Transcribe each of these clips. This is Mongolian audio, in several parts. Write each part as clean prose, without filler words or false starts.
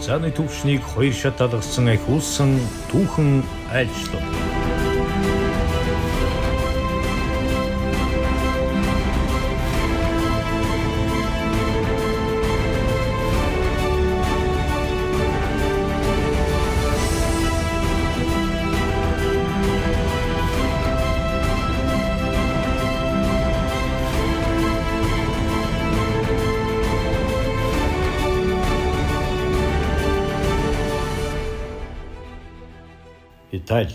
харилцааны түвшнийг хоёр шат алгасан ахиулсан түүхэн айлчлал. Итали.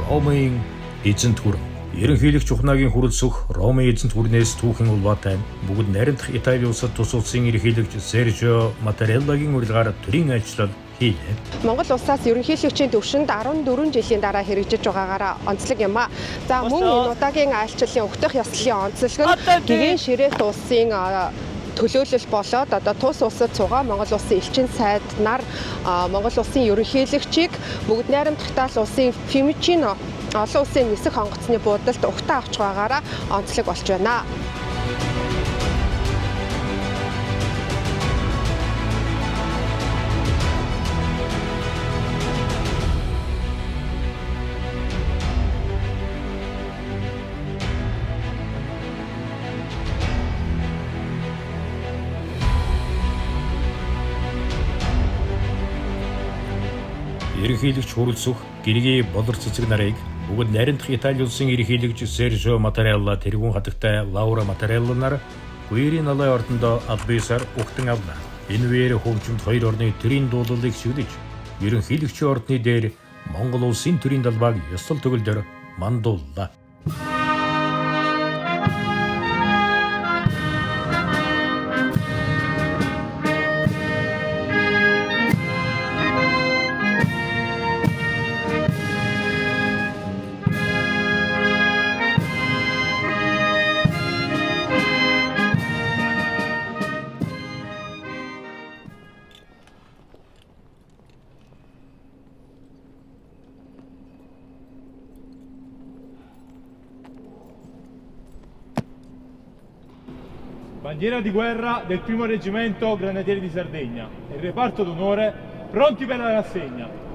Ромын эзэнт гүр. Ерөнхийлөгч Ухнагийн хүрэлцэх Ромын эзэнт гүрнээс түүхэн улбаатай бүгд найрамдах Итали улсад тус улсын ерөнхийлөгч Сержио Матареллагийн урилгаар төрийн айлчлал хийлээ. Монгол улсаас ерөнхийлөгчийн төвшөнд 14 жилийн дараа хэрэгжиж байгаагаараа онцлог юм а. За мөн энэ удаагийн айлчлалын өгтөх ёслолын онцлог нь гэгэн ширээт улсын төлөөлөл болоод одоо тус улсад цугаа Монгол улсын элчин сайд нар Монгол улсын ерөнхийлөгчийг бүгд найрамдахтаа улсын Фимичино олон улсын нисэх онгоцны буудалд угтаа авч байгаагаараа онцлог болж байна. Ерөнхийлөгч хүрэлцэх гэргийн болор цэцэг нарыг бүгд найрамдах Итали улсын ерөнхийлөгч Сержио Матарелла тэргүүн хатагтай Лаура Матарелла нар Гуэрийн налын ордондоо албаесаар угтан авлаа. Энэ үеэр хөгжимд хоёр орны төрийн дуулалыг шүглэж ерөнхийлөгчийн ордны дээр Монгол улсын төрийн далбааг ёслол төгөлдөр мандууллаа. Bandiera di guerra del primo reggimento Granatieri di Sardegna e il reparto d'onore pronti per la rassegna.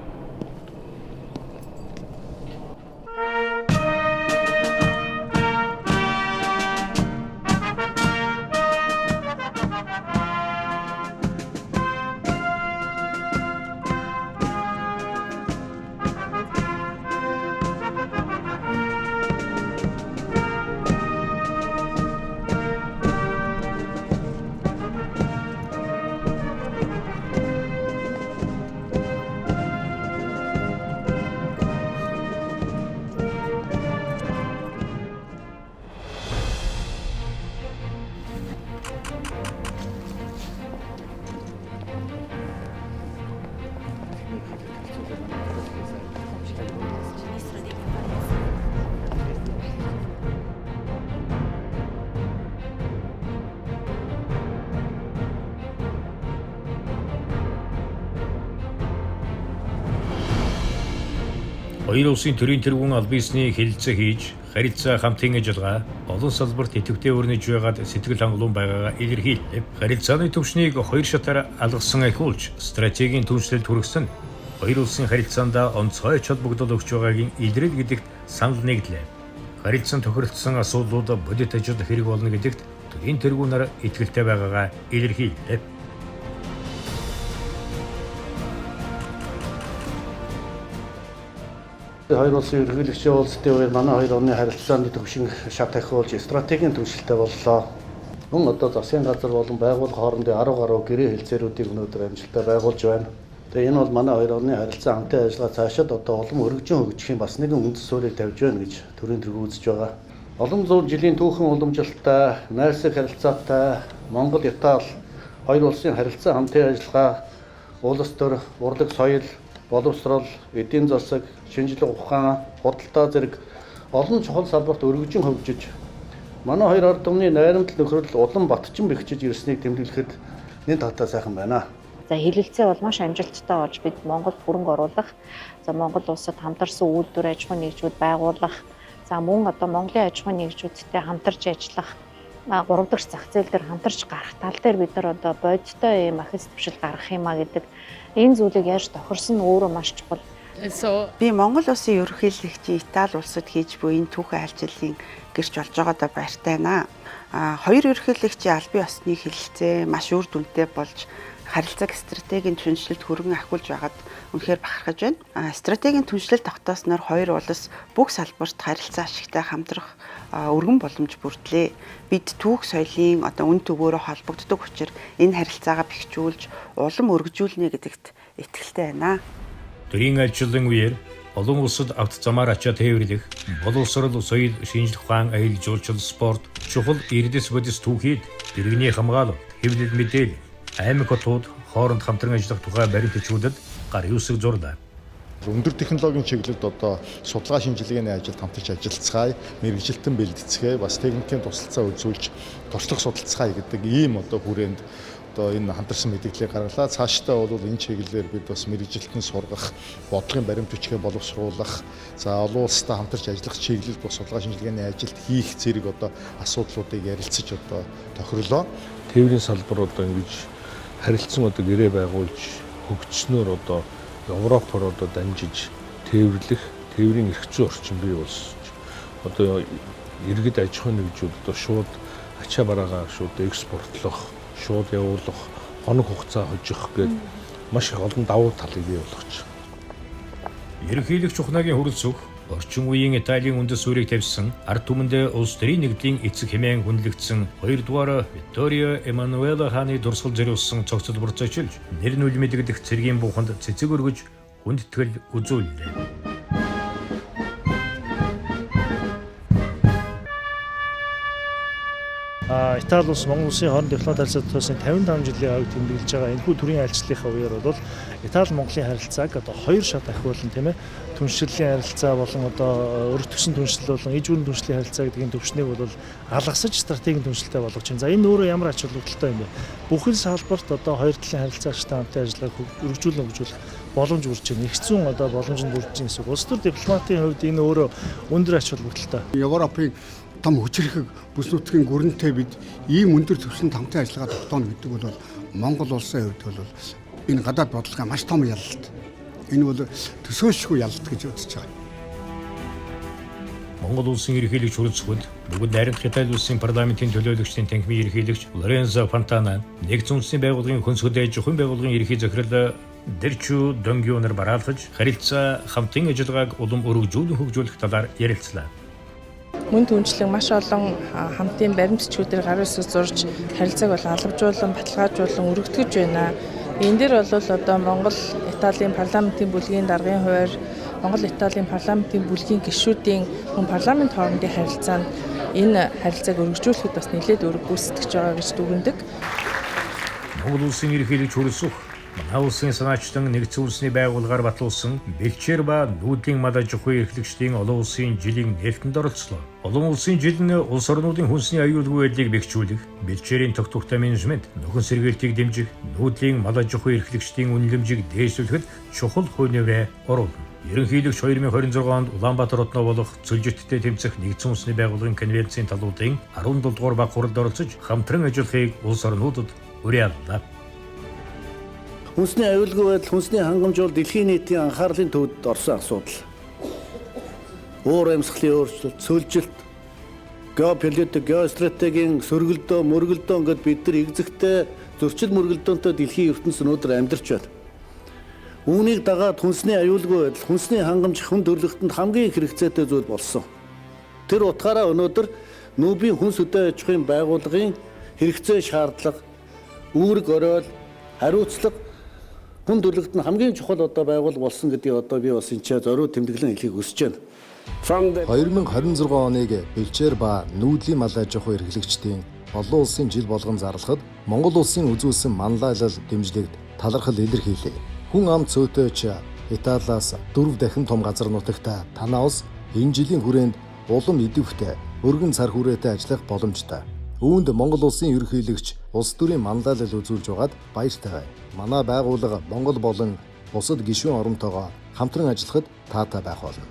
Хоёр улсын төрийн тэргүүн аль биесний хэлэлцээ хийж харилцаа хамтын ажиллагаа олон салбарт идэвхтэй өрнөж байгаад сэтгэл хангалуун байгаагаа илэрхийллээ. Харилцааны түвшнийг хоёр шатаар алгасан ахиулж стратегийн түншлэлд хүргэсэн. Хоёр улсын харилцаанд онцгой ач холбогдол өгч байгаагийн илрэл гэдэгт санал нэгдлээ. Харилцан тохиролцсон асуудлууд бодит ажил хэрэг болно гэдэгт төрийн тэргүүнээр итгэлтэй байгаагаа илэрхийллээ. Хоёр улсын ерөнхийлөгчийн уулзалтын үеэр манай хоёр орны харилцааны түвшин шат ахиулж стратегийн түвшилтэй боллоо. Мөн одоо засгийн газар болон байгууллага хоорондын 10 гаруй гэрээ хэлцээрүүдийг өнөөдөр амжилттай байгуулж байна. Тэгээ энэ бол манай хоёр орны харилцаа хамтын ажиллагаа цаашид одоо улам өргөжин хөгжихийн бас нэгэн үндэс суурийг тавьж байна гэж төрийн тэргүүн үзэж байгаа. Олон зуун жилийн түүхэн уламжлалтай, найрсаг харилцаатай Монгол Итали хоёр улсын харилцаа хамтын ажиллагаа улс төр, урлаг соёл, боловсрол, эдийн засаг, шинжлэх ухаан, худалдаа зэрэг олон чухал салбарт өргөжин хөгжиж Манай хоёр ард түмний найрамдал нөхрөл улам батчин бэхжиж ирснийг тэмдэглэхэд нэн татаа сайхан байна. За хэлэлцээ бол маш амжилттай болж бид Монгол хөрөнгө оруулах, за Монгол улсад хамтарсан үйлдвэр аж ахуйн нэгжүүд байгуулах, за мөн одоо Монголын аж ахуйн нэгжүүдтэй хамтарч ажиллах, 3 дахь зах зээл дээр хамтарч гарах тал дээр бид нар одоо бодиттой юм ахис төвшил гаргах юмаа гэдэг энэ зүйлийг яаж тохирсон нь өөрөө маш чухал. Би Монгол улсын ерөнхийлөгчийн Итали улсад хийж буй энэ түүхэн айлчлалын гэрч болж байгаадаа баяртай байна. Хоёр ерөнхийлөгчийн албан ёсны хэлэлцээ маш үр дүнтэй болж харилцааг стратегийн түншлэлд хөргөн ахиулж байгаад үнэхээр бахархаж байна. Стратегийн түншлэл тогтоосноор хоёр улс бүх салбарт харилцаа ашигтай хамтрах өргөн боломж бүрдлээ. Бид түүх соёлын одоо үн төгөөрөө холбогддог учраас энэ харилцаагаа бэхжүүлж улам өргөжүүлнэ гэдэгт итгэлтэй байна. Төрийн айлчлалын үеэр олон улсад авто замаар ачаа тээвэрлэх, боловсрол, соёл, шинжлэх ухаан, аялал жуулчлал, спорт, чухал эрдэс бодис түүхийд иргэний хамгаалалт, хэвлэл мэдээлэл, аймаг хотууд хооронд хамтран ажиллах тухай баримт бичгүүдэд гар юусыг зурлаа. Өндөр технологийн чиглэлд одоо судалгаа шинжилгээний ажилд хамтарч ажиллацгаая, мэрэгжилтэн бэлтгэцгээе, бас техникийн тусалцаа үзүүлж туршлага судалцгаая гэдэг ийм одоо хүрээнд одоо энэ хамтарсан мэдээллийг гаргалаа. Цаашдаа бол энэ чиглэлээр бид бас мэрэгжилтэн сургах, бодлогын баримт бичгээ боловсруулах, за олон улстай хамтарч ажиллах чиглэлд бас судалгаа шинжилгээний ажилд хийх зэрэг одоо асуудлуудыг ярилцаж одоо тохирлоо. Тээврийн салбар одоо ингэж харилцсан одоо гэрээ байгуулж хөгжснөөр одоо Европоор одоо дамжиж тээвэрлэх, тээврийн эрх зүйн орчин бий болсон. Одоо иргэд аж ахуйн нэгжүүд одоо шууд ачаа бараагаа шууд экспортлох, шууд явуулах, хоног хугацаа хожих гээд маш их олон давуу талыг бий болгож. Ерөнхийлөгч ухнаагийн хүрэлцэх орчин үеийн Италийн үндэс суурийг тавьсан ард түмэндээ улс төрийн нэгдлийн эцэг хэмээн хүндлэгдсэн 2 дугаар Виктория Эммануэла хааны дурсгал зориулсан цогцол бурцаачилж нэр нь үлмэдэгдэх цэргийн бууханд цэцэг өргөж хүндэтгэл үзүүллээ. Итали улс Монгол улсын хооронд дипломат харилцаа тоосон 55 жилийн хавьд тэмдэглэж байгаа энэхүү төрийн айлчлалынхаа үеэр бол Итали Монголын харилцааг одоо 2 шат ахиулан тийм ээ түншлэлийн харилцаа болон одоо өргөтгсөн түншлэл болон иж бүрэн түншлийн харилцаа гэдэг энэ төвшнийг бол алгасаж стратегийн түншлэлтэй болгож байна. За энэ өөрөө ямар ач холбогдолтой юм бэ? Бүхэл салбарт одоо хоёр талын харилцаагчтай хамтын ажиллагааг өргөжүүлэх боломж бүрж байна. Их зүүн одоо боломж нь бүрж байна гэсэн. Улс төр дипломатын хувьд энэ өөрөө өндөр ач холбогдолтой. Европын том хүчрэх бүс нутгийн гүрэнтэй бид ийм өндөр түвшинд хамтын ажиллагаа тогтооно гэдэг бол Монгол улсын хувьд бол энэ гадаад бодлогын маш том ялалт. Энэ бол төсөөлшгүй ялалт гэж үзэж байгаа. Монгол улсын ерөнхийлөгч хүрэлцэхэд бүгд найрамдах Итали улсын парламентын төлөөлөгчдийн танхимын ерөнхийлөгч Лорензо Фонтана, нэгдсэн үндэсний байгууллагын хүнсгэл аж ахуйн байгууллагын ерөнхий захирал Дэрчү Донгионор бараалгаж харилцаа хамтын ажиллагааг улам өргөжүүлэн хөгжүүлэх талаар ярилцлаа. Мөн түнчлэн маш олон хамтын баримт бичгүүдээр гар үсэг зурж харилцааг бол албажуулан, баталгаажуулан өргөдгөж байна. Энэ дээр бол одоо Монгол Италийн парламентын бүлгийн даргын хувьар, Монгол Италийн парламентын бүлгийн гишүүдийн мөн парламент хоорондын харилцаанд энэ харилцааг өргөжүүлэхэд бас нэлээд үүрэг гүйцэтгэж байгаа гэж дүгнэдэг. Монгол улсын ерөнхийлөгч хүрэлцэх манай улсын санаачтан нэгдсэн үндэсний байгууллагаар батлуулсан бэлчээр ба нүүдлийн мал аж ахуйн эрхлэгчдийн олон улсын жилийн нээлтэнд оролцлоо. Олон улсын жил нь улс орнуудын хүнсний аюулгүй байдлыг бэхжүүлэх, бэлчээрийн тогтвортой менежмент, нөхөн сэргээлтийг дэмжих, нүүдлийн мал аж ахуйн эрхлэгчдийн үнэлэмжийг дээшлүүлэхэд чухал хувь нэмрээ оруулна. Ерөнхийлөгч 2026 онд Улаанбаатар хотноо болох Цөлжиттэй тэмцэх нэгдсэн үндэсний байгууллагын конвенцийн талуудын 17 дугаар баг хуралд оролцож хамтран ажиллахыг улс орнуудад уриаллаа. Хүнсний аюулгүй байдал, хүнсний хангамж бол дэлхийн нийтийн анхаарлын төвд орсон асуудал. Уур амьсгалын өөрчлөлт, цөлжилт, геополитик, геостратегийн сөргөлдөө, мөргөлдөөн гэд бид нар игзэгтэй зөрчил мөргөлдөөнтэй дэлхийн ертөнцид өнөөдөр амьдарч байна. Үүнийг дагаад хүнсний аюулгүй байдал, хүнсний хангамж хүн төрөлхтөнд хамгийн их хэрэгцээтэй зүйл болсон. Тэр утгаараа өнөөдөр нүүбийн хүнс хөдөө аж ахуйн байгууллагын хэрэгцээ шаардлага, үүрэг оройл, хариуцлага хүн төрөлхтөнд хамгийн чухал одоо байгууллага болсон гэдгийг одоо би бас энэ ч зориуд тэмдэглэн хэлхийг хүсэж байна. 2026 оныг бэлчээр ба нүүдлийн мал аж ахуй эрхлэгчдийн олон улсын жил болгон зарлахад Монгол улсын үзүүлсэн манлайлал дэмжлэгт талархал илэрхийлье. Хүн ам цөөтэйч Италиас 4 дахин том газар нутагт танаа улс энэ жилийн хүрээнд улам идэвхтэй, өргөн цар хүрээтэй ажиллах боломжтой. Үүнд Монгол улсын ерөнхийлөгч улс төрийн манлайлал үзүүлж байгаад баяртай. Манай байгууллага Монгол болон бусад гишүүн оронтойгоо хамтран ажиллахад таатай байх болно.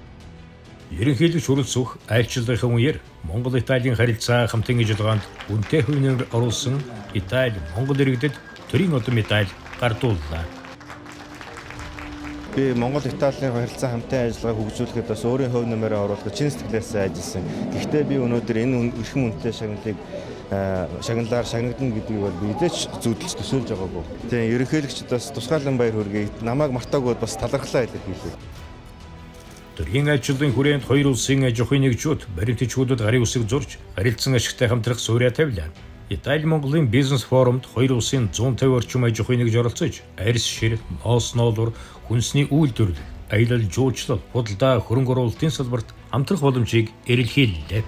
Ерөнхийлөгч хүрэлцэх айлчлалын үеэр Монгол-Италийн харилцаа хамтын ажиллагаанд үнэтэй хувийн оруулсан Итали Монгол иргэдэд төрийн удам медаль гардууллаа. Би Монгол-Италийн харилцаа хамтын ажиллагааг хөгжүүлэхэд бас өөрийн хувь нэмээрээ оруулах чин сэтгэлээсээ ажилласан. Гэхдээ би өнөөдөр энэ эрхэм үнэтэй шагналаар шагнагдана гэдгийг бол мэдээж зүудэлж төсөөлж байгаагүй. Тэгээ ерөнхийлөгчд бас тусгаалan баяр хүргэе. Намайг мартаагүй бас талархлаа илэрхийлье. Төрийн айлчлалын хүрээнд хоёр улсын аж ахуйн нэгжүүд баримтчгуудад гарын үсэг зурж харилцан ашигтай хамтрах суурьа тавилаа. Итали Монголын бизнес форумд хоёр улсын 150 орчим аж ахуйн нэгж оролцож, арьс шир, ноос ноолор, хүнсний үйлдвэрлэл, аялал жуулчлал, худалдаа, хөрөнгө оруулалтын салбарт хамтрах боломжийг эрэлхийллээ.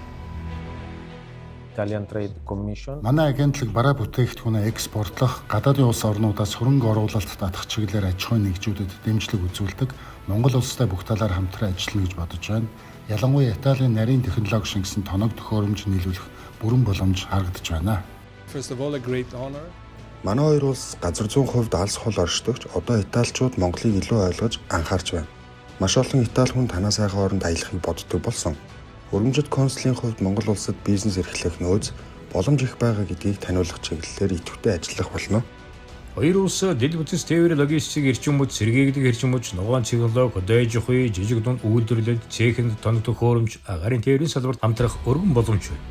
Манай агентлаг бараа бүтээгдэхүүнээ экспортлох, гадаадын улс орнуудаас хөрөнгө оруулалт татах чиглэлээр аж ахуйн нэгжүүдэд дэмжлэг үзүүлдэг Монгол улстай бүх талаар хамтран ажиллана гэж бодож байна. Ялангуяа Италийн нарийн технологи шингэсэн тоног төхөөрөмж нийлүүлэх бүрэн боломж харагдаж байна. Манай хоёр улс газар зүйн хувьд алс хол оршдогч одоо италичууд Монголыг илүү ойлгож анхаарч байна. Маш олон итали хүн танаа сайхан хооронд аялахыг боддог болсон. Өргөмжит консулын хувьд Монгол улсад бизнес эрхлэх нөөц боломж их байгаа гэдгийг таниулах чиглэлээр идэвхтэй ажиллах болно. Хоёр улс дэд бүтц тээвэр логистик эрчим хүч, сэргийлэх эрчим хүч, ногоон технологи, аж ахуй, жижиг дунд үйлдвэрлэл, цээхэнд тоног төхөөрөмж, агарын тээврийн салбарт хамтрах өргөн боломж байна.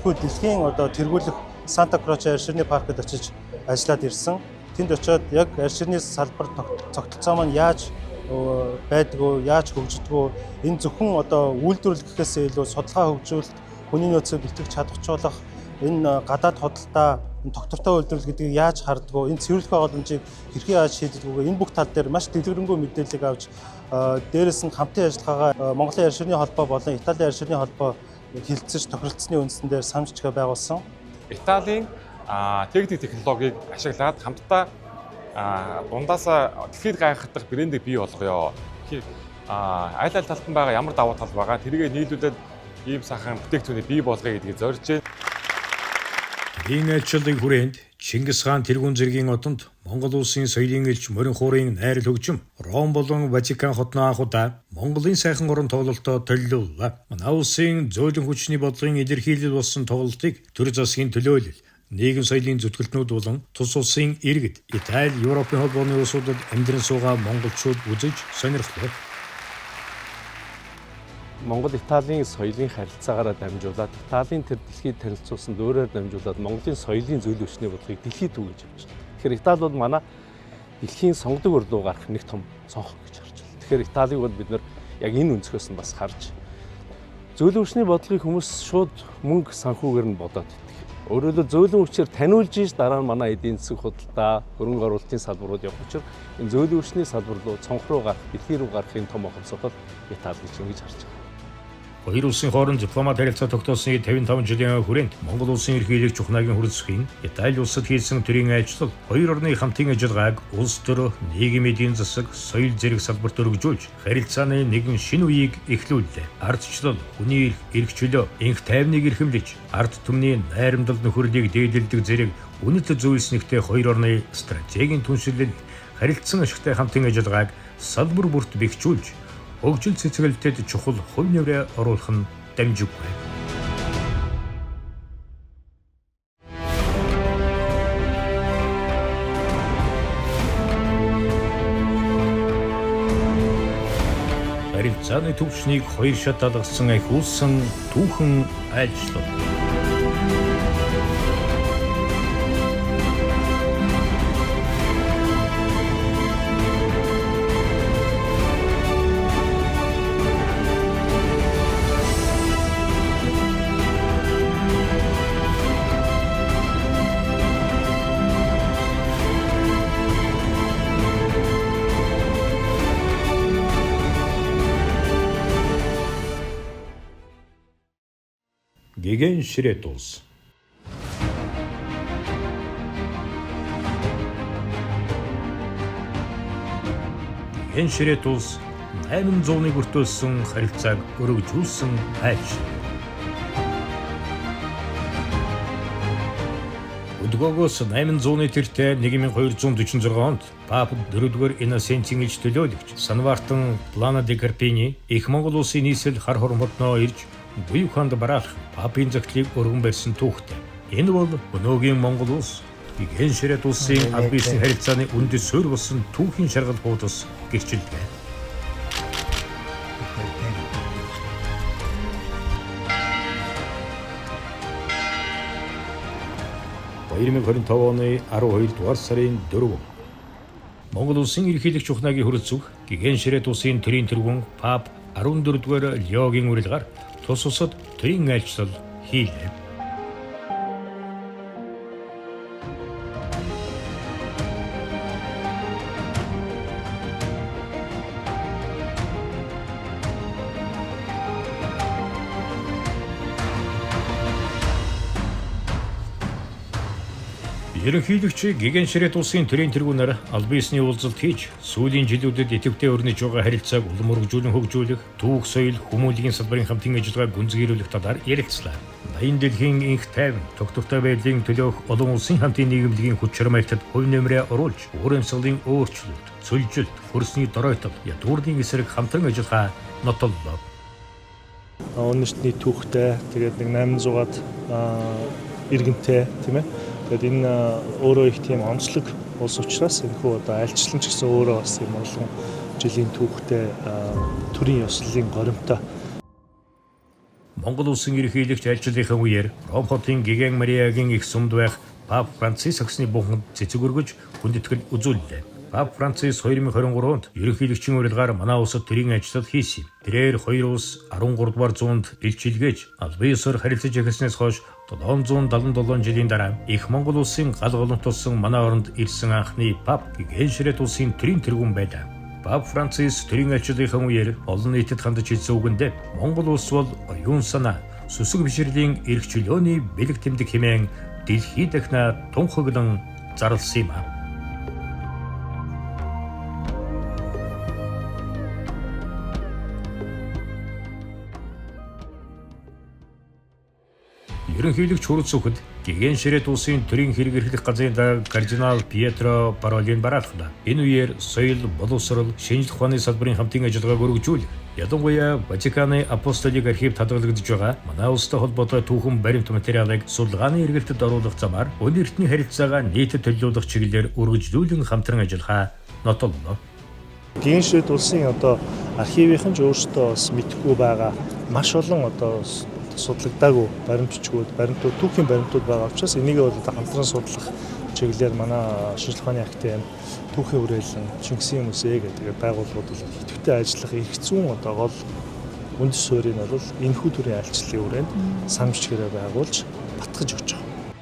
Дэлхийн одоо тэргүүлэх Санта Кроч аир ширний паркт очиж ажиллаад ирсэн. Тэнд очиод яг аир ширний салбар цогцолцоо маань яаж байдгүй, яаж хөгждгөө энэ зөвхөн одоо үйлдвэрлэл гэхээсээ илүү судалгаа хөгжүүлэлт, хүний нөөцийг бэлтгэж чадахжуулах, энэ гадаад худалдаа, энэ доктортой үйлдвэрлэл гэдгийг яаж хардгөө, энэ цэвэрлэх боломжийг хэрхэн яаж шийддгөө, энэ бүх тал дээр маш дэлгэрэнгүй мэдээллийг авч дээрээс нь хамтын ажиллагаагаа Монголын аир ширний холбоо болон Италийн аир ширний холбоо хилцэж тохиролцсны үндсэн дээр самжичгаа байгуулсан. Италийн техник технологиг ашиглаад хамтдаа дундаасаа дэлхийд гайхагдах брендийг бий болгоё. Аль аль талтан байгаа ямар давуу тал байгаа тэргээ нийлүүлээд ийм сайхан бүтээгдэхүүнийг бий болгоё гэдгийг зорж байна. Төрийн айлчлалын хүрээнд Чингис хаан тэргүүн зэргийн одонд Монгол улсын соёлын элч морин хуурын найрал хөгжим Ром болон Ватикан хотноо анхудаа Монголын сайхан орон тоглолтоо төлөвлөлөө. Манай улсын зөөлөн хүчний бодлогын илэрхийлэл болсон тоглолтыг төр засгийн төлөөлөл, нийгэм соёлын зүтгэлтнүүд болон тус улсын иргэд, Итали, Европын холбооны улсуудад амьдран суугаа монголчууд үзэж сонирхлоо. Монгол-Италийн соёлын харилцаагаараа дамжуулаад Италийн тэр дэлхийд танилцуулсан дөөрөөр дамжуулаад Монголын соёлын зөөлөн хүчний бодлогыг дэлхийд түгэж явж байна. Тэгэхээр Итали бол манай дэлхийн сонгодог урдуу гарах нэг том цонх гэж харж байна. Тэгэхээр Италиг бол бид нар яг энэ өнцгөөс нь бас харж зөөлөн хүчний бодлогыг хүмүүс шууд мөнгө санхүүгээр нь бодоод идэх. Өөрөөр зөөлөн хүчээр таниулж иж дараа нь манай эдийн засаг худалдаа, хөрөнгө оруулалтын салбарууд явах учраас энэ зөөлөн хүчний салбар руу цонх руу гарах, дэлхий рүү гарахын том онцлог бол Итали гэж ингэж харж байна. Хоёр улсын хооронд дипломат харилцаа тогтоосны 55 жилийн хүрээнд Монгол улсын ерөнхийлөгч Ухнагийн хүрэлцэхийн Итали улсад хийсэн төрийн айлчлал хоёр орны хамтын ажиллагааг улс төр, нийгмийн эдийн засаг, соёл зэрэг салбарт өргөжүүлж харилцааны нэгэн шинэ үеийг эхлүүллээ. Ардчлал, хүний эрх чөлөө, энх тайвныг эрхэмлэж, ард түмний найрамдал нөхөрлөлийг дээдэлдэг зэрэг үнэт зүйлс нэгтэй хоёр орны стратегийн түншлэл харилцан ашигтай хамтын ажиллагааг салбар бүрт бэхжүүлж хөгжил цэцгэлтэд чухал хувь нэмрээ оруулах нь дамжиггүй. Харилцааны төвчнийг хоёр шат алгасан ахиулсан түүхэн айлчлал. Гэгээн ширээт улс. Гэгээн ширээт улс 800-ыг өртөөсөн харилцааг өргөжүүлсэн айлчлал. Өдгөөгөөс 800-ны тэртээ 1246 онд Пап 4-р Инносентийн иж төлөөлөгч Санвартан Плана де Карпини их Монгол улсын нийслэл хар хормодноо ирж буй ухаанд бараах Папын загтлыг өргөн барьсан түүхтэй. Энэ бол өнөөгийн Монгол улс гигэн ширет улсын аль биесийн харилцааны үндэс суурь болсон түүхийн шаргал буудас гэрчилдэг. оны 12 дугаар сарын 4 Монгол улсын ерөнхийлөгч ухнаагийн хүрэлцэх гигэн ширет улсын төрийн тэргүүн Пап 14-р Леогийн урилгаар тус улсад төрийн айлчлал хийлээ. Ерөнхийлөгч гигэн ширет улсын төрийн тэргүүнээр аль биесний уулзалт хийж сүүлийн жилүүдэд идэвхтэй өрнөж байгаа харилцааг улам өргөжүүлэн хөгжүүлэх, түүх соёл, хүмүүнлэгийн салбарын хамтын ажиллагааг гүнзгийрүүлэх талаар ярилцлаа. 80 дэлхийн инх тайван, тогтвортой байдлын төлөөх олон улсын хамтын нийгэмлэгийн хүч чармайлтад хувь нэмрээ оруулж, ур амьсгалын өөрчлөлт, цөлжилт, хөрсний доройтол, ядуурны эсрэг хамтран ажиллагаа нотоллоо. Өнөөний түүхтэй тэгээд 800-аад иргэнтэй тийм ээ. Тэгээд энэ өөрөө их тийм онцлог улс учраас энэхүү одоо айлчлан ч гэсэн өөрөө бас юм олон жилийн түүхтэй төрийн ёслолын горимтой. Монгол улсын ерөнхийлөгч айлчлалынхаа үеэр Ром хотын Гигэн Мариагийн их сүмд байх Пап Францискосны бунханд цэцэг өргөж хүндэтгэл үзүүллээ. Пап Францис 2023 онд ерөнхийлөгчийн урилгаар манай улсад төрийн ажил хийсэн. Тэрээр хоёр улс 13 дугаар зуунд илчилгээж аль биесээр харилцаж эхэлснээс хойш 777 жилийн дараа их Монгол улсын гал голомт тулсан манай оронд ирсэн анхны Пап гигэн ширет улсын төрийн тэргүүн байлаа. Пап Францис төрийн айлчлалынхаа үеэр олон нийтэд хандаж хэлсэн үгэндээ Монгол улс бол оюун санаа, сүсэг бишрлийн эрх чөлөөний бэлэг тэмдэг хэмээн дэлхийд дахна тунхаглан зарласан юм а. Ерөнхийлөгч хүрэлцэхэд гигэн ширет улсын төрийн хэрэг эрхлэх газрын дарга кардинал Пьетро Паролин бараалхна. Энэ үеэр соёл, боловсрол, шинжлэх ухааны салбарын хамтын ажиллагааг өргөжүүлэх, ялангуяа Ватиканы апостолик архив хадгалагдж байгаа манай улстай холбоотой түүхэн баримт материалыг судалгааны эргэлтэд оруулах замаар өнөр эртний харилцаагаа нийтэд төлөвлөх чиглэлээр өргөжлүүлэн хамтран ажиллахаа нотолно. Гигэн ширет улсын одоо архивийнхан ч өөрсдөө бас мэдгүй байгаа маш олон одоо судлагдаагүй баримтчгүүд, баримтууд, түүхийн баримтууд байгаа учраас энийг бол хамтран судлах чиглэлээр манай шинжлэх ухааны актын түүхийн хүрээлэн Чингисийн музей гэдэг байгууллагууд бол идэвхтэй ажиллах эрх зүйн одоо гол үндэс суурийг бол энэхүү төрлийн айлчлалын хүрээнд санамж чиглэлээр байгуулж батгаж өгч байгаа.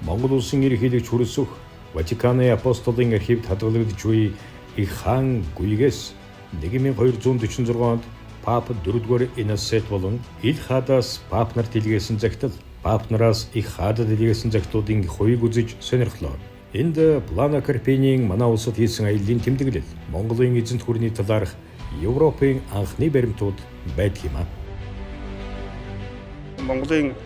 Монгол улсын ерөнхийлөгч хүрэлцэх Ватиканы апостолын архивд хадгалагдж буй их хаан Гүйгээс 1246 онд Пап 4-р Инносент болон ил хадаас Пап нарт илгээсэн загтал, Пап нараас их хадад илгээсэн загтуудын хувийг үзэж сонирхлоо. Энд Плана Карпинийн манай улсад хийсэн аяллаа тэмдэглэл Монголын эзэнт гүрний талаарх Европын анхны баримтууд байдаг юм а. Монголын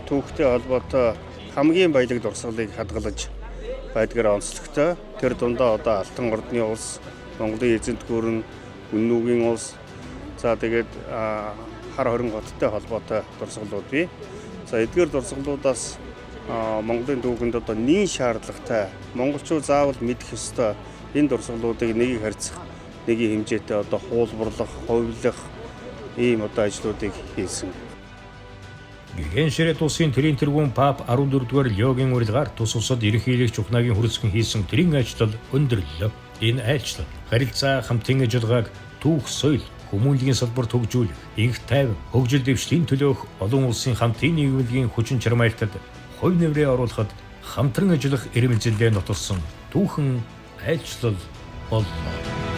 түүхтэй холбоотой хамгийн баялаг дурсгалыг хадгалж байдгаар онцлогтой. Тэр дундаа одоо Алтан ордны улс, Монголын эзэнт гүрэн, Үннүүгийн улс, за тэгээд хар хорин хоттой холбоотой дурсгалууд бий. За эдгээр дурсгалуудаас Монголын түүхэнд одоо нийт шаардлагатай монголчууд заавал мэдэх ёстой энэ дурсгалуудыг нэгийг харьцах, нэгийн хэмжээтэй одоо хуулбарлах, хувилах ийм одоо ажлуудыг хийсэн. Гигэн ширет улсын төрийн тэргүүн Пап 14-р Леогийн урилгаар тус улсад ерөнхийлөгч ухнаагийн хүрэлцэн хийсэн төрийн ажил өндөрлөлөө. Энэ айлчлал харилцаа хамтын ажиллагааг түүх соёл, хүмүүнлэгийн салбарт хөгжүүлэх, инх тайван, хөгжил дэвшлийн төлөөх олон улсын хамтын нийгэмлэгийн хүчин чармайлтад хувь нэмрээ оруулахад хамтран ажиллах эрмэлзэлдээ нотолсон түүхэн айлчлал боллоо.